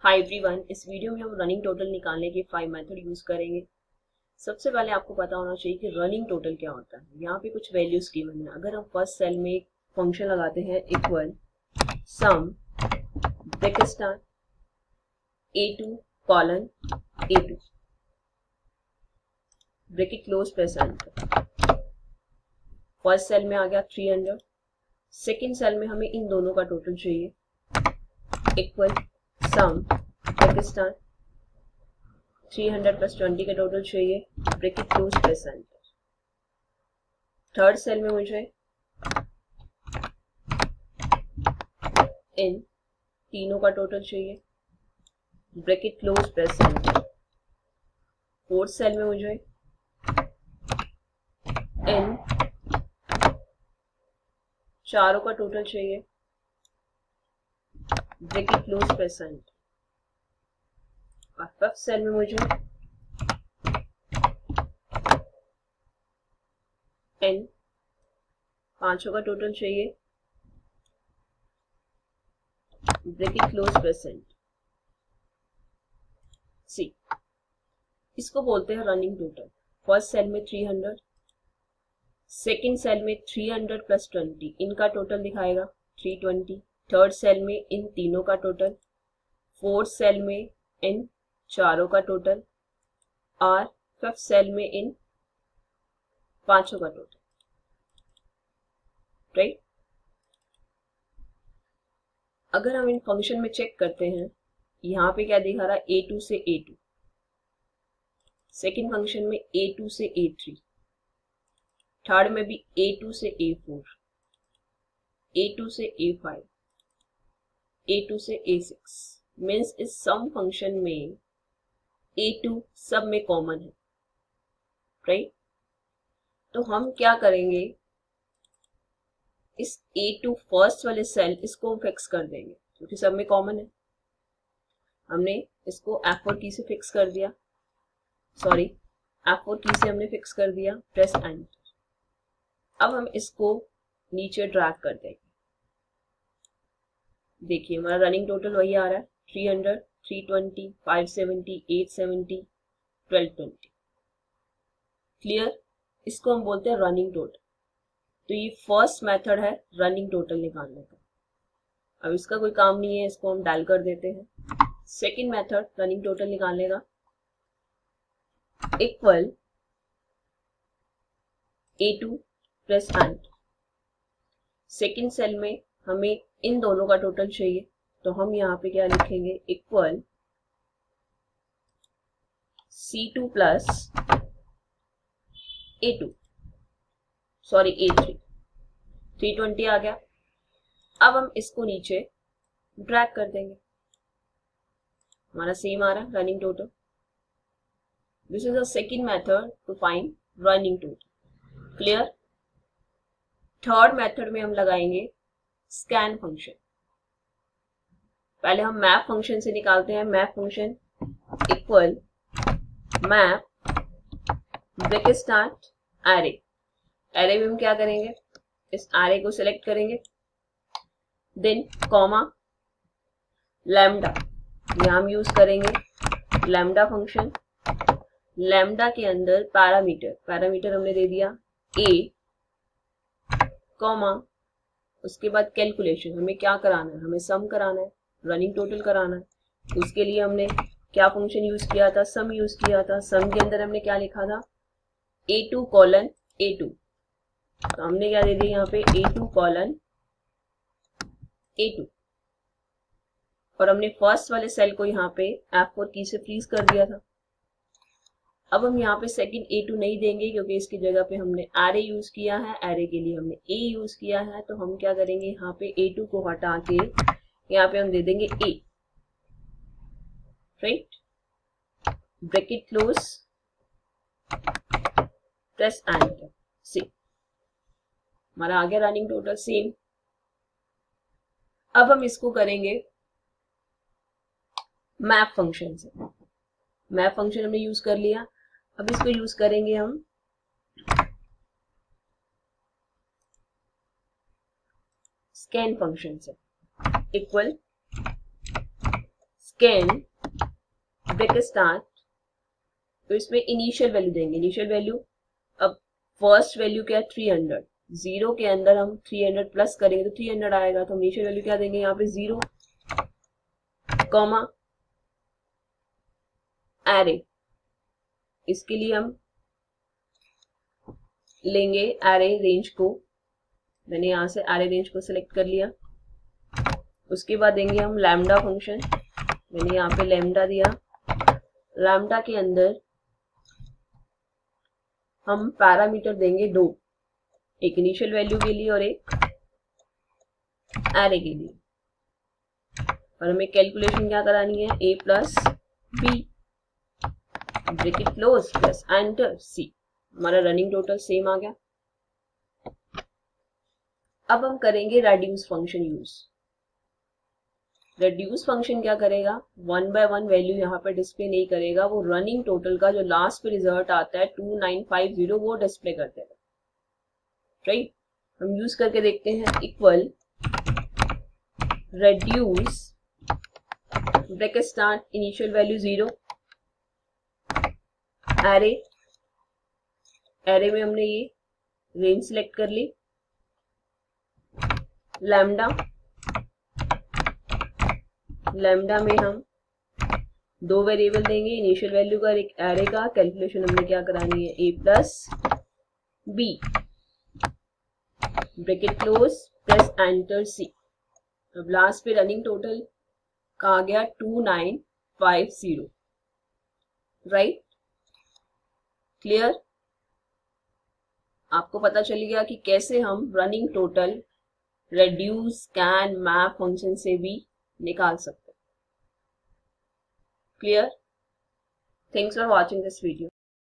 Hi everyone, इस video में हम रनिंग टोटल निकालने के 5 मेथड यूज करेंगे। सबसे पहले आपको पता होना चाहिए कि रनिंग टोटल क्या होता है। यहाँ पे कुछ वैल्यूज गिवन है। अगर हम फर्स्ट सेल में एक फंक्शन लगाते हैं equal sum bracket star A2 colon A2 bracket close press enter. First cell में आ गया 300। सेकेंड सेल में हमें इन दोनों का टोटल चाहिए equal sum bracket star 300 plus 20 का टोटल चाहिए bracket close press enter. Third cell में मुझे इन तीनों का टोटल चाहिए bracket close press enter. Fourth cell में मुझे इन चारों का टोटल चाहिए ब्रैकेट क्लोज प्रेस एंटर। और फिफ्थ सेल में मुझे इन पांचों का टोटल चाहिए bracket close press enter. See, इसको बोलते हैं रनिंग टोटल। फर्स्ट सेल में 300, सेकेंड सेल में 300 प्लस 20 इनका टोटल दिखाएगा 320। थर्ड सेल में इन तीनों का टोटल, फोर्थ सेल में इन चारों का टोटल और फिफ्थ सेल में इन पांचों का टोटल। राइट। अगर हम इन फंक्शन में चेक करते हैं, यहां पे क्या दिखा रहा है A2 से A2, सेकेंड फंक्शन में A2 से A3, थर्ड में भी A2 से A4, A2 से A5, A2 से A6। मीन्स इस सम फंक्शन में A2 सब में कॉमन है। राइट। तो हम क्या करेंगे, इस A2 फर्स्ट वाले सेल इसको हम फिक्स कर देंगे क्योंकि सब में कॉमन है। हमने इसको F4 की से फिक्स कर दिया, सॉरी F4 की से हमने फिक्स कर दिया, प्रेस एंटर। अब हम इसको नीचे ड्रैग कर देंगे। देखिए हमारा रनिंग टोटल वही आ रहा है 300, 320, 570, 870, 1220। क्लियर। इसको हम बोलते हैं रनिंग टोटल। तो ये फर्स्ट मेथड है रनिंग टोटल निकालने का। अब इसका कोई काम नहीं है, इसको हम डायल कर देते हैं। सेकेंड मेथड रनिंग टोटल निकालने का equal A2 plus enter. Second cell में हमें इन दोनों का टोटल चाहिए, तो हम यहाँ पे क्या लिखेंगे equal C2 plus A2, sorry A3। 320 आ गया। अब हम इसको नीचे ड्रैग कर देंगे, हमारा सेम आ रहा है running total. This is a second method to find running total. Clear. Third method में हम लगाएंगे स्कैन फंक्शन। पहले हम मैप फंक्शन से निकालते हैं। Map function equal map bracket start array. Array में हम क्या करेंगे, इस एरे को सिलेक्ट करेंगे, देन कॉमा लैम्डा, यहां हम यूज करेंगे लैम्डा फंक्शन। लैम्डा के अंदर पैरामीटर हमने दे दिया a, कॉमा उसके बाद कैलकुलेशन। हमें क्या कराना है, हमें सम कराना है, रनिंग टोटल कराना है। उसके लिए हमने क्या फंक्शन यूज किया था, सम यूज किया था। सम के अंदर हमने क्या लिखा था A2 कॉलन A2, तो हमने क्या दे दिया यहाँ पे A2 कॉलन A2, और हमने फर्स्ट वाले सेल को यहाँ पे F4 की से फ्रीज कर दिया था। अब हम यहाँ पे सेकंड A2 नहीं देंगे क्योंकि इसकी जगह पे हमने एरे यूज किया है, एरे के लिए हमने A यूज किया है। तो हम क्या करेंगे, यहाँ पे A2 को हटा के यहाँ पे हम दे देंगे A। Right. Bracket close press enter. C, हमारा आ गया रनिंग टोटल सेम। अब हम इसको करेंगे मैप फंक्शन से। मैप फंक्शन हमने यूज कर लिया, अब इसको यूज करेंगे हम स्कैन फंक्शन से। इक्वल कैन ब्रेक स्टार्ट, तो इसमें इनिशियल वैल्यू देंगे। इनिशियल वैल्यू, अब फर्स्ट वैल्यू क्या है 300, 0 के अंदर हम 300 प्लस करेंगे तो 300 आएगा, तो हम इनिशियल वैल्यू क्या देंगे यहाँ पे 0, कॉमा एरे। इसके लिए हम लेंगे एरे रेंज को, मैंने यहां से एरे रेंज को सिलेक्ट कर लिया। उसके बाद देंगे हम लैम्डा फंक्शन, मैंने यहाँ पे लैम्डा दिया। लैम्डा के अंदर हम पैरामीटर देंगे 2, एक इनिशियल वैल्यू के लिए और एक एरे के लिए, और हमें कैलकुलेशन क्या करानी है, a plus B bracket close plus enter C. हमारा रनिंग टोटल सेम आ गया। अब हम करेंगे reduce function use. Reduce function क्या करेगा, 1 बाय 1 वैल्यू यहाँ पर डिस्प्ले नहीं करेगा, वो रनिंग टोटल का जो लास्ट पे रिजल्ट आता है 2950 वो डिस्प्ले कर देगा। राइट, हम यूज करके देखते हैं। Equal reduce bracket start, initial value 0, array, array में हमने ये रेंज सिलेक्ट कर ली, लैम्डा, लैम्डा में हम 2 वेरिएबल देंगे, इनिशियल वैल्यू का और एक एरे का। कैलकुलेशन हमने क्या करानी है, a plus B bracket close plus enter C. अब लास्ट पे रनिंग टोटल का आ गया 2950। Right, clear? आपको पता चल गया कि कैसे हम running total reduce can map function से भी निकाल सकते हैं। Clear? Thanks for watching this video.